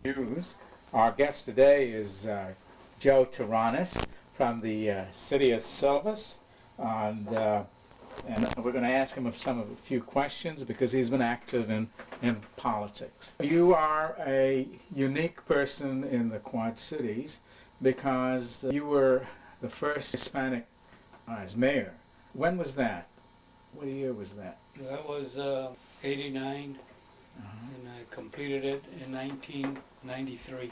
News. Our guest today is Joe Terronez from the city of Silvis, and we're going to ask him a few questions because he's been active in politics. You are a unique person in the Quad Cities because you were the first Hispanic as mayor. When was that? What year was that? That was 89, and I completed it in 1993,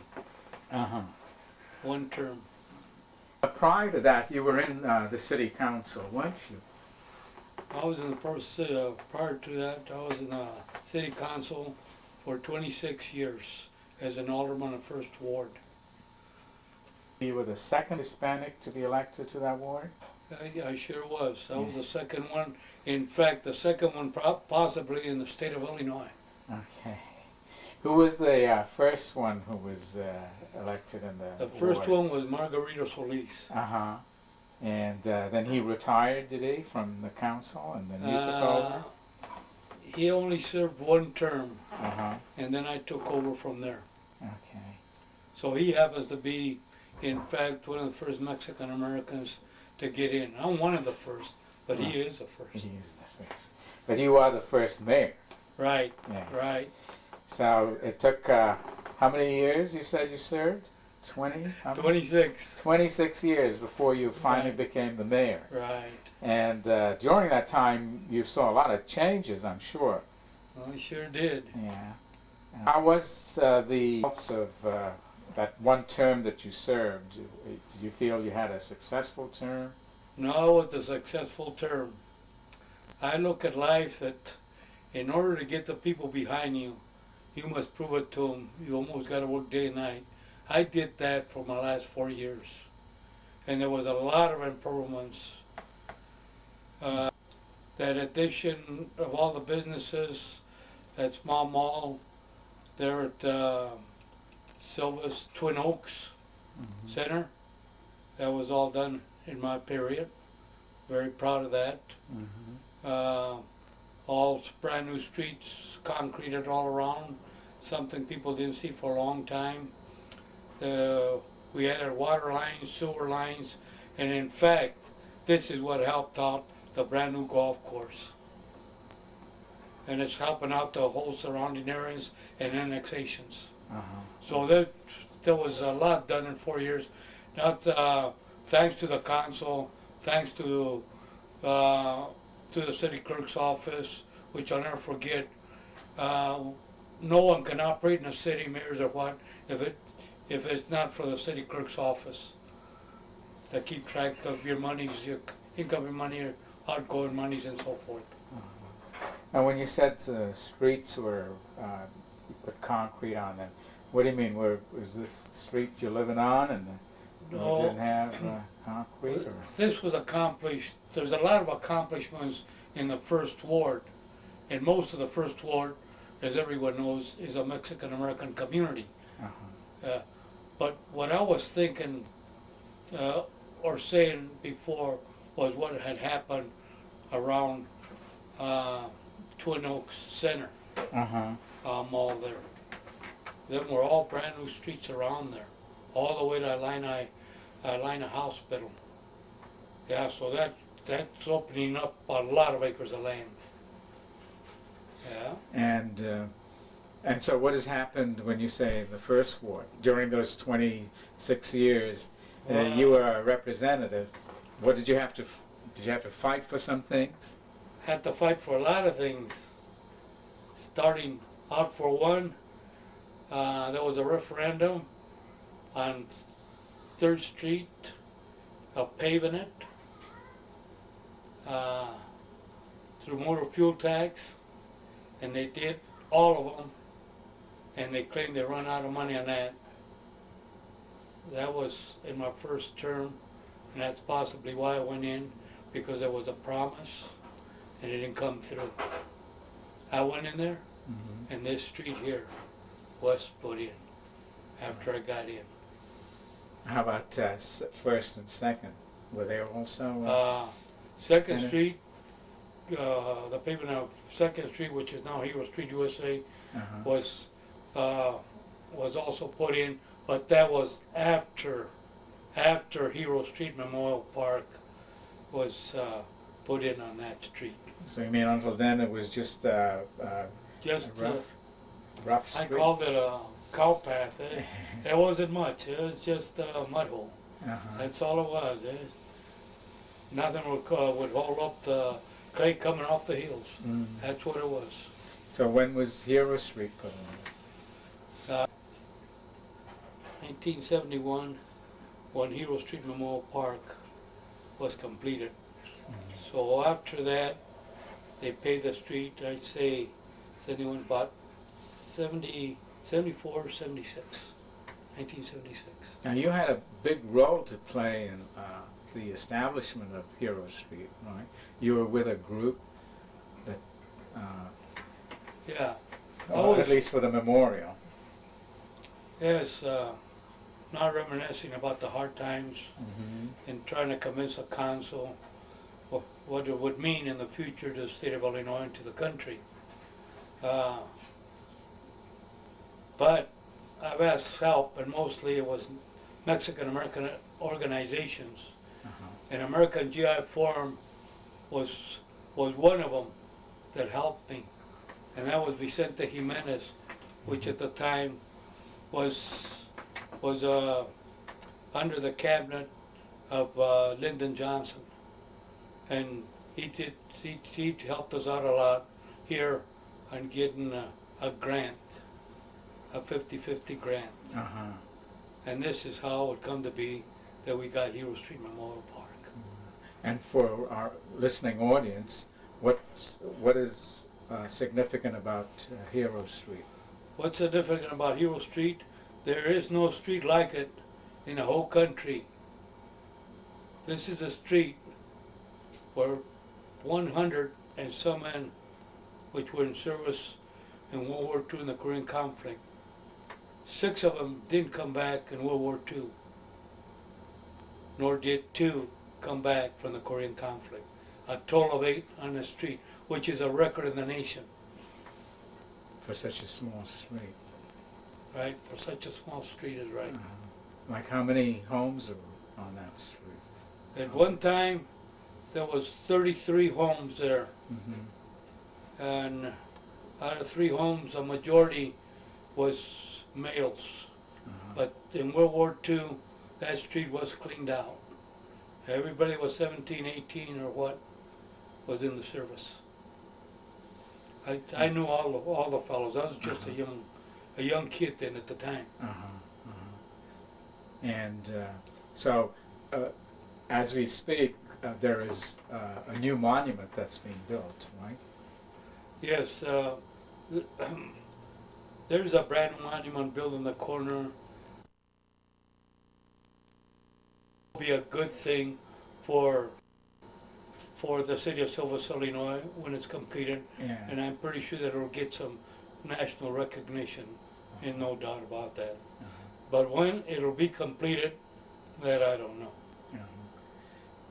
one term. Prior to that, you were in the city council, weren't you? I was in the first, prior to that, I was in the city council for 26 years as an alderman of First Ward. You were the second Hispanic to be elected to that ward? I sure was. I was the second one. In fact, the second one possibly in the state of Illinois. Okay. Who was the first one who was elected in the first ward? one was Margarito Solis. Uh-huh. And then he retired, did he, from the council, and then you took over? He only served one term, Uh-huh. and then I took over from there. Okay. So he happens to be, in fact, one of the first Mexican Americans to get in. I'm one of the first, but he is the first. He is the first. But you are the first mayor. Right, Yes. right. So it took, how many years you said you served? 20? 26. 26 years before you finally became the mayor. Right. And during that time, you saw a lot of changes, I'm sure. Well, I sure did. Yeah. How was the results of that one term that you served? Did you feel you had a successful term? No, it was a successful term. I look at life that in order to get the people behind you, you must prove it to them. You almost got to work day and night. I did that for my last 4 years. And there was a lot of improvements. That addition of all the businesses, that small mall there at Silvis Twin Oaks Center, that was all done in my period. Very proud of that. All brand new streets, concreted all around, something people didn't see for a long time. We added water lines, sewer lines, and in fact, this is what helped out the brand new golf course. And it's helping out the whole surrounding areas and annexations. So there was a lot done in 4 years. Now, thanks to the council, thanks to the city clerk's office, which I'll never forget. No one can operate in a city, mayors or what, if it's not for the city clerk's office. They keep track of your monies, your incoming money, your outgoing monies, and so forth. Now, when you said streets were you put concrete on them, what do you mean? Was this street you're living on and No. didn't have concrete? Or? This was accomplished. There's a lot of accomplishments in the First Ward, and most of the First Ward, as everyone knows, is a Mexican American community. But what I was thinking or saying before was what had happened around Twin Oaks Center mall there. Them were all brand new streets around there, all the way to Alina Hospital. Yeah, so that's opening up a lot of acres of land. Yeah. And so what has happened when you say in the First Ward? During those 26 years, you were a representative. What did you have to fight for some things? Had to fight for a lot of things. Starting out for one, there was a referendum on 3rd Street of paving it through motor fuel tax, and they did all of them, and they claimed they run out of money on that. That was in my first term, and that's possibly why I went in, because there was a promise and it didn't come through. I went in there, and this street here was put in after I got in. How about first and second? Were they also? Second Street, the pavement of Second Street, which is now Hero Street USA, was was also put in, but that was after Hero Street Memorial Park was put in on that street. So you mean until then it was just Just rough I street? called it a cow path. It wasn't much. It was just a mud hole. Uh-huh. That's all it was. Nothing would hold up the clay coming off the hills. Mm. That's what it was. So when was Hero Street put in? 1971, when Hero Street Memorial Park was completed. So after that, they paved the street, I'd say, about 74, 76, 1976. Now you had a big role to play in the establishment of Hero Street, right? You were with a group that, Yeah, or at least for the memorial. yes, not reminiscing about the hard times and trying to convince the council what it would mean in the future to the state of Illinois and to the country. But I've asked help, and mostly it was Mexican-American organizations. And American GI Forum was one of them that helped me. And that was Vicente Jimenez, which at the time was under the cabinet of Lyndon Johnson. And he helped us out a lot here on getting a grant, a 50-50 grant. And this is how it would come to be that we got Hero Street Memorial Park. And for our listening audience, what is significant about Hero Street? What's significant about Hero Street? There is no street like it in the whole country. This is a street where 100 and some men, which were in service in World War II in the Korean conflict, 6 of them didn't come back in World War II, nor did 2 come back from the Korean conflict. A total of 8 on the street, which is a record in the nation. For such a small street. Right, for such a small street is right. Like how many homes are on that street? At one time, there was 33 homes there. And out of 3 homes, a majority was males. But in World War II, that street was cleaned out. Everybody was 17, 18 or what was in the service. I knew all the fellows. I was just a young kid then at the time. And so, as we speak, there is a new monument that's being built, right? Yes, there's a brand new monument built in the corner. It'll be a good thing for the city of Silvis, Illinois, when it's completed. Yeah. And I'm pretty sure that it'll get some national recognition, and no doubt about that. But when it'll be completed, that I don't know.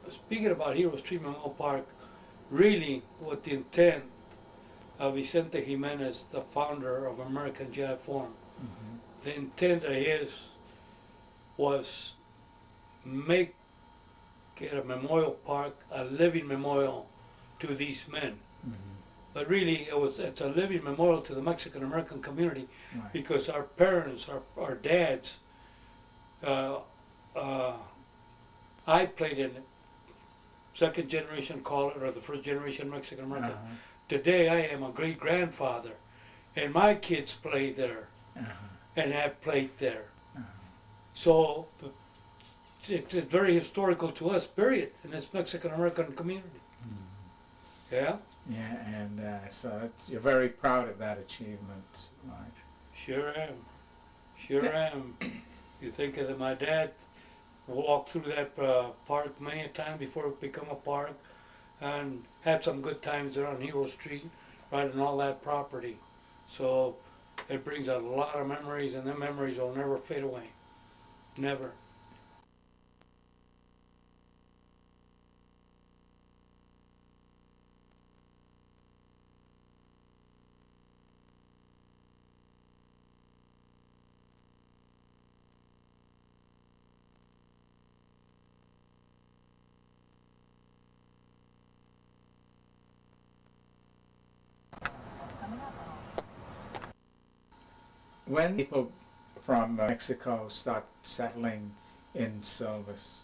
Speaking about Hero Street Memorial Park, really with the intent of Vicente Jimenez, the founder of American GI Forum, the intent of his was make it a memorial park, a living memorial to these men. But really, it's a living memorial to the Mexican American community, because our parents, our dads, I played in it, 2nd generation call it, or the 1st generation Mexican American. Today I am a great grandfather, and my kids play there and have played there. So it's very historical to us, period, in this Mexican American community. Yeah? Yeah, and so you're very proud of that achievement, right? Sure am. Sure am. You think that my dad walked through that park many a time before it became a park, and had some good times there on Hero Street, right on all that property. So it brings a lot of memories, and them memories will never fade away. Never. When people from Mexico start settling in Silvis?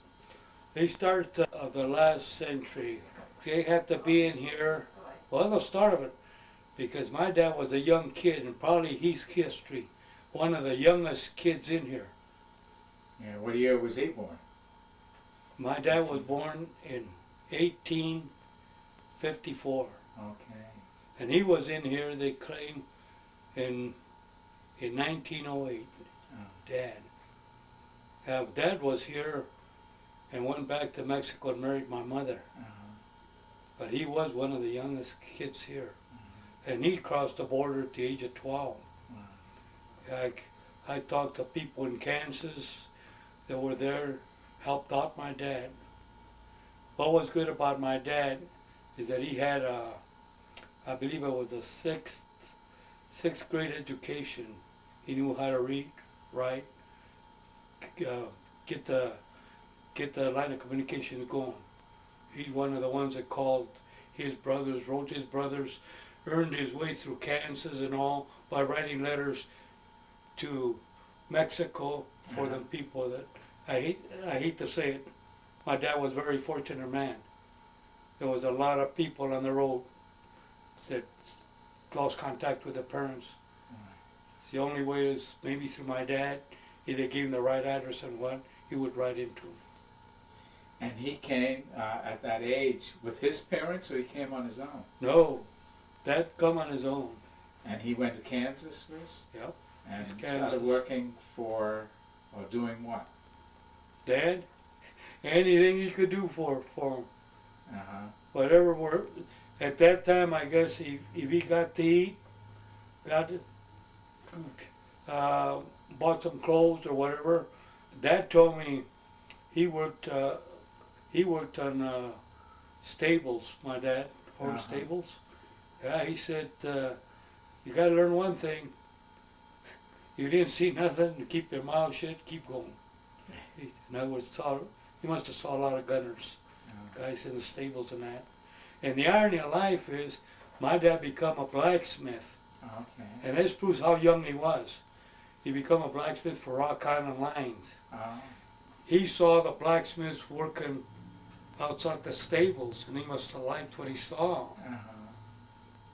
They start of the last century. They have to be in here, well, the start of it, because my dad was a young kid, and probably his history, one of the youngest kids in here. Yeah, what year was he born? My dad was born in 1854, Okay. and he was in here, they claim, in 1908. Oh. Dad. Dad was here and went back to Mexico and married my mother. But he was one of the youngest kids here. And he crossed the border at the age of 12. Wow. I talked to people in Kansas that were there, helped out my dad. What was good about my dad is that he had I believe it was a sixth grade education. He knew how to read, write, get the line of communications going. He's one of the ones that called his brothers, wrote his brothers, earned his way through Kansas and all by writing letters to Mexico for the people that I hate to say it. My dad was a very fortunate man. There was a lot of people on the road that lost contact with their parents. The only way is maybe through my dad. Either gave him the right address and what he would write into him. And he came at that age with his parents, or he came on his own? No, Dad come on his own. And he went to Kansas first? Yep. And Kansas. started working for, or doing what? Dad, anything he could do for him. Uh-huh. Whatever work. At that time, I guess if he got to eat, bought some clothes or whatever. Dad told me he worked on stables. My dad owned stables. Yeah, he said you got to learn one thing. You didn't see nothing. Keep your mouth shut. Keep going. In other words, he must have saw a lot of gunners, guys in the stables and that. And the irony of life is, my dad became a blacksmith. Okay. And this proves how young he was. He became a blacksmith for Rock Island Lines. He saw the blacksmiths working outside the stables, and he must have liked what he saw.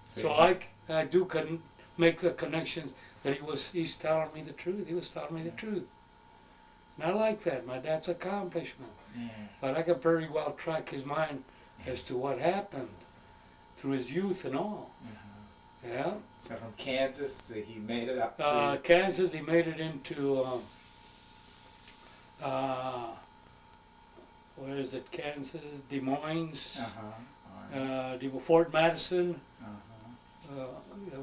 So I do make the connections that he's telling me the truth. He was telling me the truth. And I like that, my dad's accomplishment. Yeah. But I could very well track his mind as to what happened through his youth and all. Yeah. So from Kansas, he made it up to... Kansas, he made it into, where is it, Kansas, Des Moines, Fort Madison,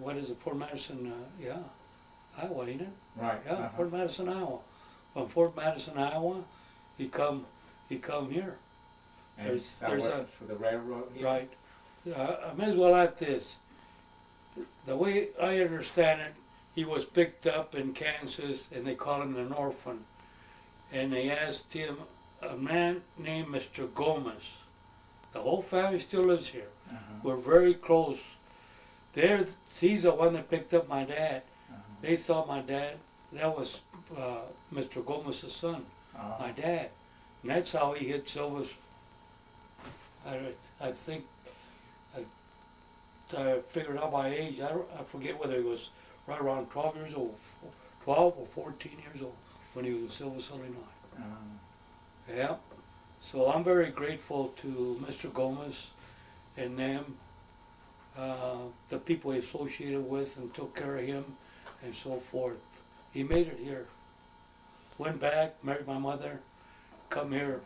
what is it, Fort Madison, Iowa, ain't it? Right. Yeah, Fort Madison, Iowa. From Fort Madison, Iowa, he come here. And there's working for the railroad here? Right. I may as well add this. The way I understand it, he was picked up in Kansas, and they called him an orphan. And they asked him, a man named Mr. Gomez. The whole family still lives here. We're very close. He's the one that picked up my dad. They thought my dad, that was Mr. Gomez's son, my dad. And that's how he hit Silvis. I think, I figured out by age, I forget whether he was right around 12 years old, 12 or 14 years old when he was in Silvis, Illinois. Yeah. So I'm very grateful to Mr. Gomez and them, the people he associated with and took care of him and so forth. He made it here. Went back, married my mother, come here.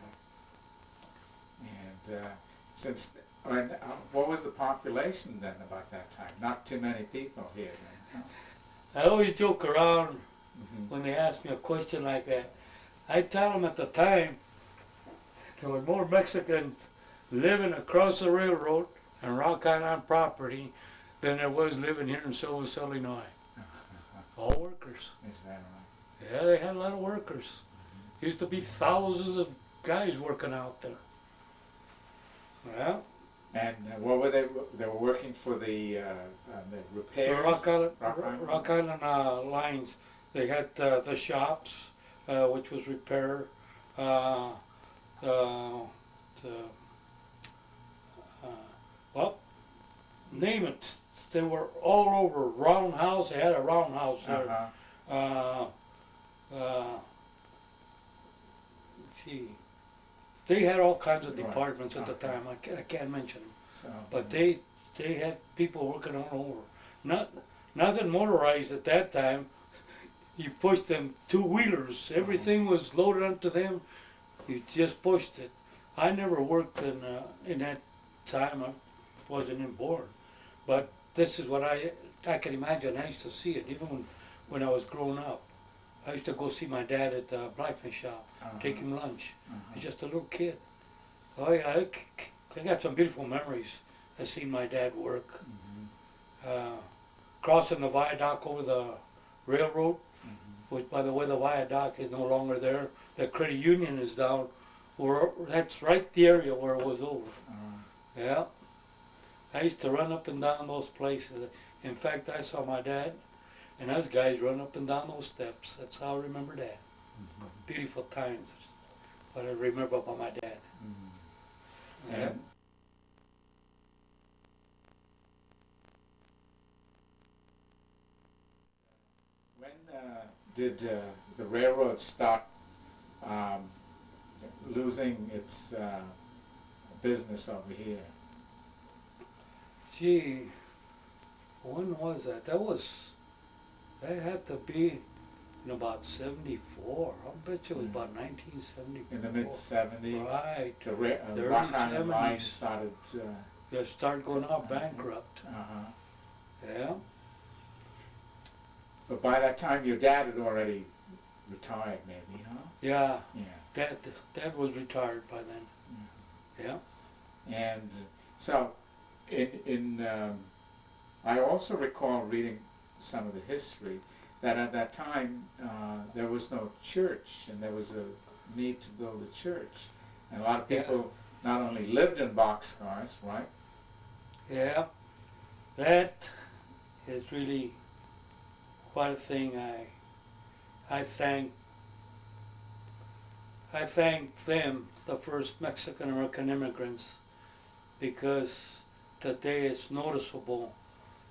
And what was the population then about that time? Not too many people here then. I always joke around when they ask me a question like that. I tell them at the time there was more Mexicans living across the railroad and Rock Island property than there was living here in Silvis, Illinois. All workers. Is that right? Yeah, they had a lot of workers. Used to be thousands of guys working out there. Yeah. And what were they? They were working for the repairs. Rock Island Lines. They had the shops, which was repair, uh, the, uh, well, name it. They were all over. Roundhouse, they had a roundhouse there. Uh-huh. Uh, gee, they had all kinds of Right. departments at the Okay. time. I can't mention them, So, but they had people working all over. Nothing motorized at that time. You pushed them two-wheelers. Everything was loaded onto them. You just pushed it. I never worked in that time. I wasn't even born, but this is what I can imagine. I used to see it even when I was growing up. I used to go see my dad at the blacksmith shop, take him lunch. I was just a little kid. Oh yeah, I got some beautiful memories. I seen my dad work, crossing the viaduct over the railroad, which by the way the viaduct is no longer there. The credit union is down. That's right the area where it was over. Yeah. I used to run up and down those places. In fact, I saw my dad and those guys run up and down those steps. That's how I remember that. Beautiful times. What I remember about my dad. Yeah. And when did the railroad start um, losing its business over here? Gee, when was that? That had to be in about 74. I'll bet you it was about 1974. In the mid-70s? Right. The The Rock early Island Line 70s. started... They started going out bankrupt. Yeah. But by that time, your dad had already retired, maybe, huh? Yeah. Yeah. Dad was retired by then. Yeah. And so, I also recall reading some of the history that at that time there was no church, and there was a need to build a church, and a lot of people not only lived in boxcars, right? Yeah. That is really quite a thing. I thank them, the first Mexican American immigrants, because today it's noticeable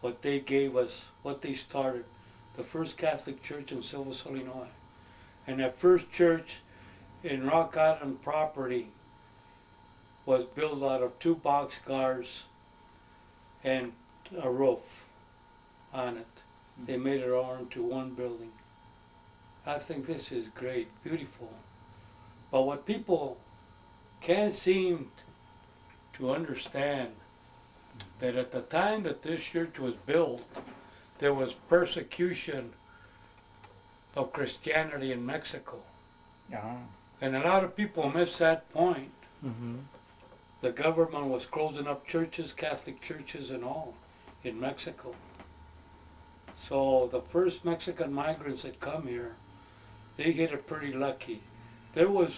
what they gave us, what they started. The first Catholic church in Silvis, Illinois. And that first church in Rock Island property was built out of 2 boxcars and a roof on it. They made it all into one building. I think this is great, beautiful. But what people can't seem to understand, that at the time that this church was built, there was persecution of Christianity in Mexico. And a lot of people miss that point. The government was closing up churches, Catholic churches and all, in Mexico. So the first Mexican migrants that come here, they get it pretty lucky. There was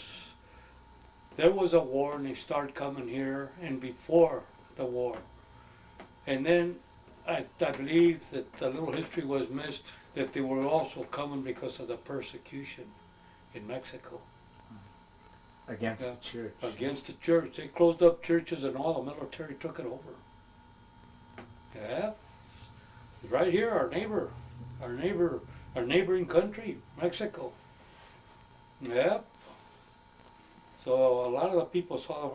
a war and they started coming here, and before the war. And then I believe that a little history was missed, that they were also coming because of the persecution in Mexico. Against the church. Against the church. They closed up churches and all, the military took it over. Yeah. Right here, our neighboring country, Mexico. Yep. So a lot of the people saw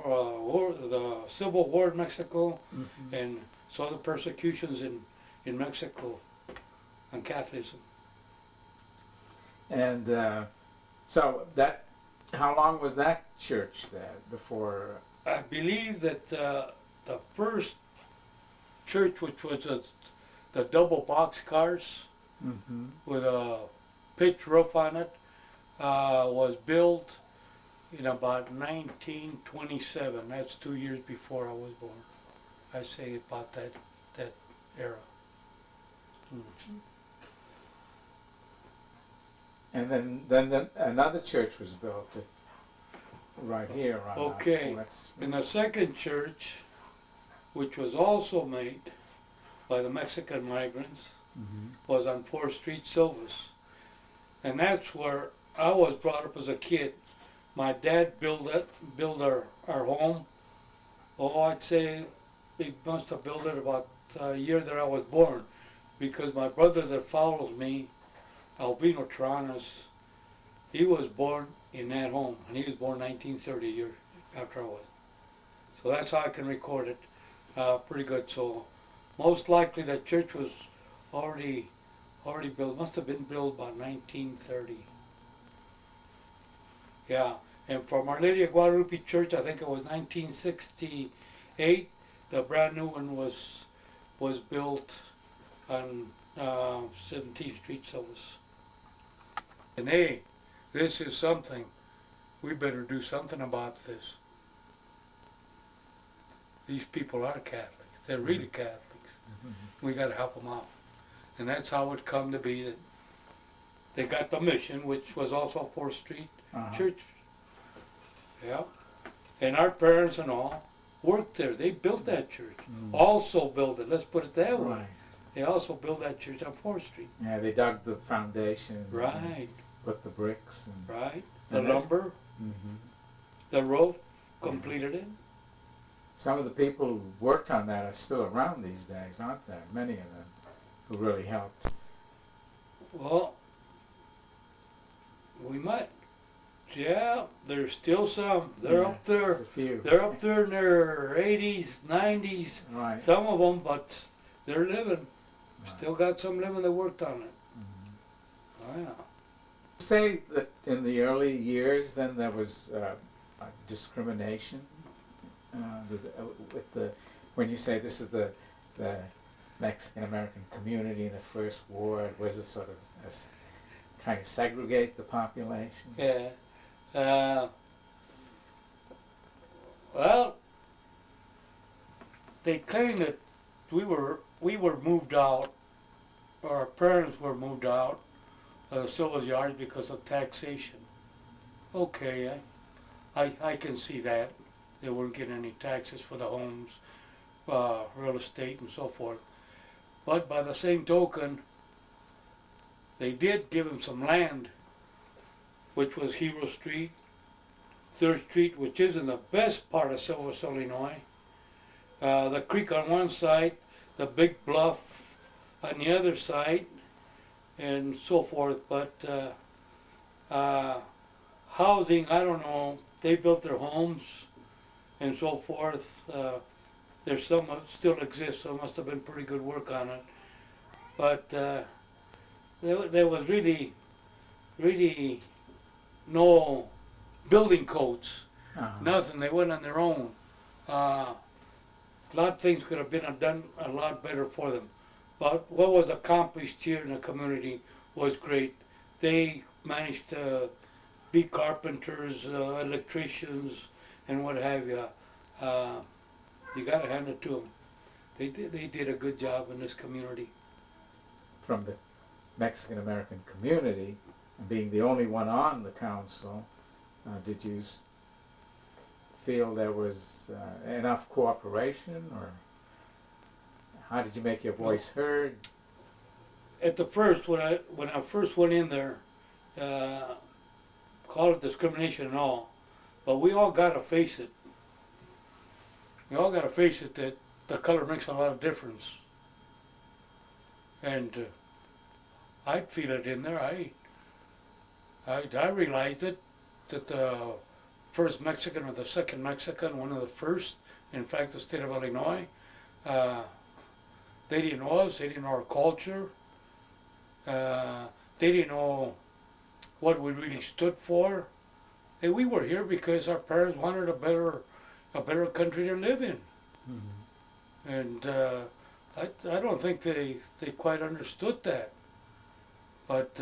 the Civil War in Mexico, and saw the persecutions in Mexico on Catholicism. And so that, how long was that church there before? I believe that the first church, which was the double box cars with a pitch roof on it, was built in about 1927. That's 2 years before I was born. I say about that era. And then another church was built right here. Okay. And the second church, which was also made by the Mexican migrants, was on 4th Street, Silvis. And that's where I was brought up as a kid. My dad built our home. Oh, I'd say he must have built it about a year that I was born, because my brother that follows me, Albino Terronez, he was born in that home, and he was born 1930, a year after I was. So that's how I can record it pretty good. So most likely that church was already built. Must have been built about 1930. Yeah, and from Our Lady of Guadalupe Church, I think it was 1968. The brand new one was built on 17th Street, Silvis. And hey, this is something. We better do something about this. These people are Catholics. They're really Catholics. We got to help them out. And that's how it come to be that they got the mission, which was also 4th Street Church. Yeah. And our parents and all worked there. They built that church. Also built it. Let's put it that way. Right. They also built that church on 4th Street. Yeah, they dug the foundation. Right. Put the bricks. And, Right. The and lumber, the roof, completed it. some of the people who worked on that are still around these days, aren't there? Many of them who really helped. Well, we might. Yeah, there's still some. They're up there. Just a few. They're up there in their 80s, 90s. Right. Some of them, but they're living. Right. Still got some living that worked on it. Oh, yeah. Say that in the early years, then there was discrimination with the when you say this is the Mexican American community in the first ward, was it sort of trying to segregate the population? Yeah. Well, they claim that we were moved out, or our parents were moved out of Silvis Yards because of taxation. Okay, I can see that. They weren't getting any taxes for the homes, real estate and so forth. But by the same token, they did give them some land, which was Hero Street, 3rd Street, which is in the best part of Silvis, Illinois. The creek on one side, the big bluff on the other side, and so forth. But housing, I don't know. They built their homes and so forth. There's some that still exists, so it must have been pretty good work on it. But there was really no building codes, nothing. They went on their own. A lot of things could have been done a lot better for them. But what was accomplished here in the community was great. They managed to be carpenters, electricians, and what have you. You got to hand it to them. They did a good job in this community. From the Mexican American community, and being the only one on the council, did you feel there was enough cooperation, or how did you make your voice heard? At the first, when I first went in there, call it discrimination and all, but we all got to face it. We all got to face it that the color makes a lot of difference. And I feel it in there. I realized it, that the first Mexican or the second Mexican, one of the first, in fact, the state of Illinois, they didn't know us, they didn't know our culture, they didn't know what we really stood for. And we were here because our parents wanted a better country to live in. And I don't think they quite understood that. But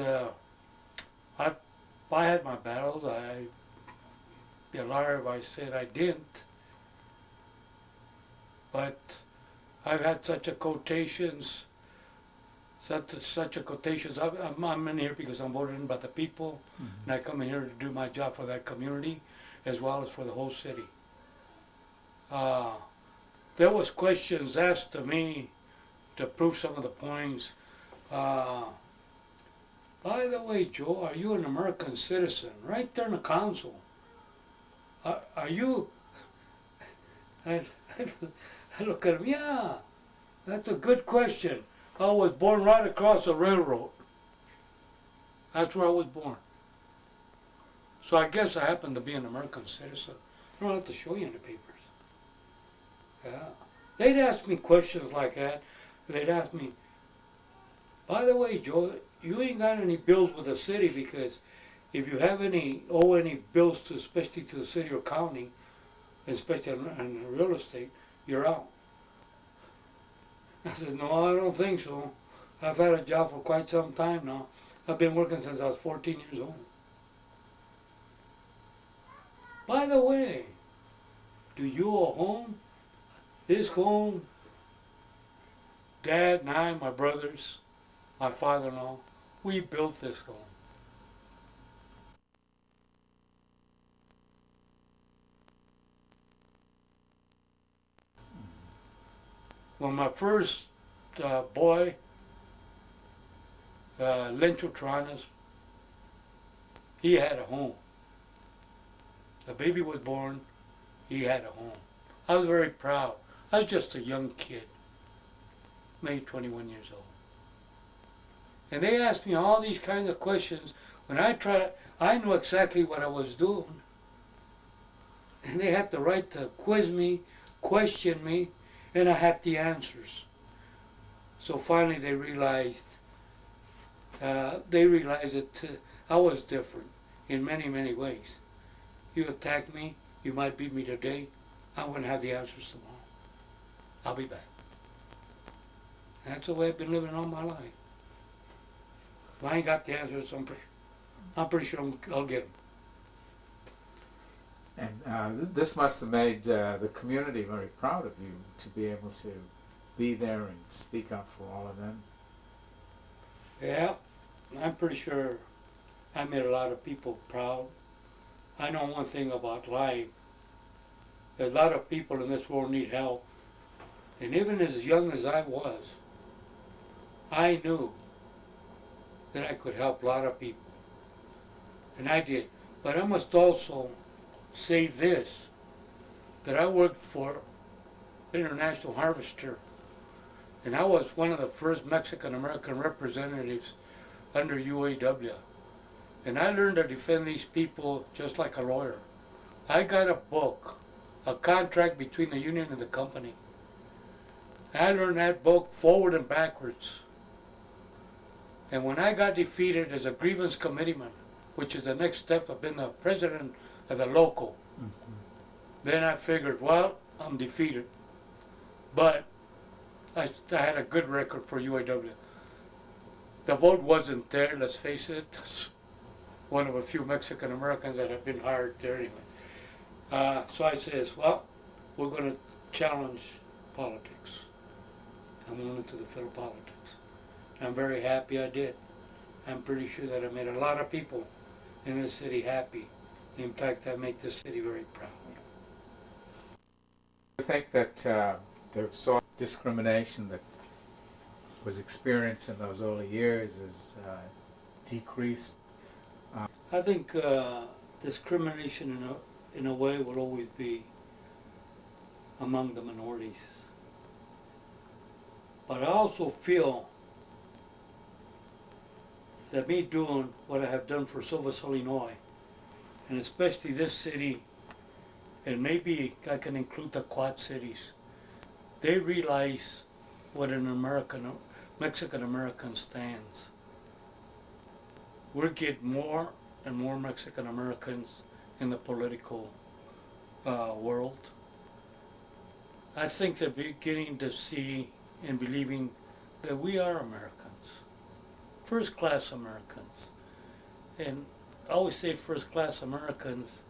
I had my battles. I'd be a liar if I said I didn't. But I've had such a quotations. I'm in here because I'm voted in by the people, and I come in here to do my job for that community, as well as for the whole city. There was questions asked to me to prove some of the points. By the way, Joe, are you an American citizen? Right there in the council. Are you? I, I look at him, yeah, that's a good question. I was born right across the railroad. That's where I was born. So I guess I happen to be an American citizen. I don't have to show you any papers. Yeah. They'd ask me questions like that. They'd ask me, by the way, Joe, you ain't got any bills with the city because if you have owe any bills to, especially to the city or county, especially in real estate, you're out. I said, no, I don't think so. I've had a job for quite some time now. I've been working since I was 14 years old. By the way, do you own a home? This home, Dad and I, my brothers, my father-in-law, we built this home. When my first boy, Terronez, he had a home. The baby was born, he had a home. I was very proud. I was just a young kid, maybe 21 years old. And they asked me all these kinds of questions. When I knew exactly what I was doing. And they had the right to quiz me, question me, and I had the answers. So finally they realized that I was different in many, many ways. You attack me, you might beat me today, I'm going to have the answers tomorrow. I'll be back. And that's the way I've been living all my life. If I ain't got the answers, I'm pretty sure I'll get them. And this must have made the community very proud of you to be able to be there and speak up for all of them. Yeah, I'm pretty sure I made a lot of people proud. I know one thing about life. A lot of people in this world need help. And even as young as I was, I knew that I could help a lot of people. And I did. But I must also say this, that I worked for International Harvester. And I was one of the first Mexican-American representatives under UAW. And I learned to defend these people just like a lawyer. I got a book, a contract between the union and the company. I learned that book forward and backwards. And when I got defeated as a grievance committeeman, which is the next step of being the president of the local, then I figured, well, I'm defeated. But I had a good record for UAW. The vote wasn't there, let's face it. One of a few Mexican Americans that have been hired there anyway. So I says, well, we're going to challenge politics. I went into the federal politics. I'm very happy I did. I'm pretty sure that I made a lot of people in this city happy. In fact, I make this city very proud. I think that the sort of discrimination that was experienced in those early years is decreased. I think discrimination in a way will always be among the minorities. But I also feel that me doing what I have done for Silvis, Illinois, and especially this city, and maybe I can include the Quad cities, they realize what an Mexican-American stands. We're getting more and more Mexican-Americans in the political world. I think they're beginning to see and believing that we are Americans, first-class Americans. And I always say first-class Americans,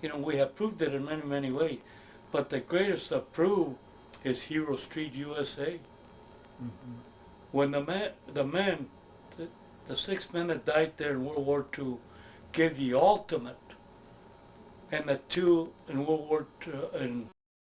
you know, we have proved it in many, many ways. But the greatest to prove is Hero Street, USA. When the 6 men that died there in World War II gave the ultimate, and the 2 in World War II, in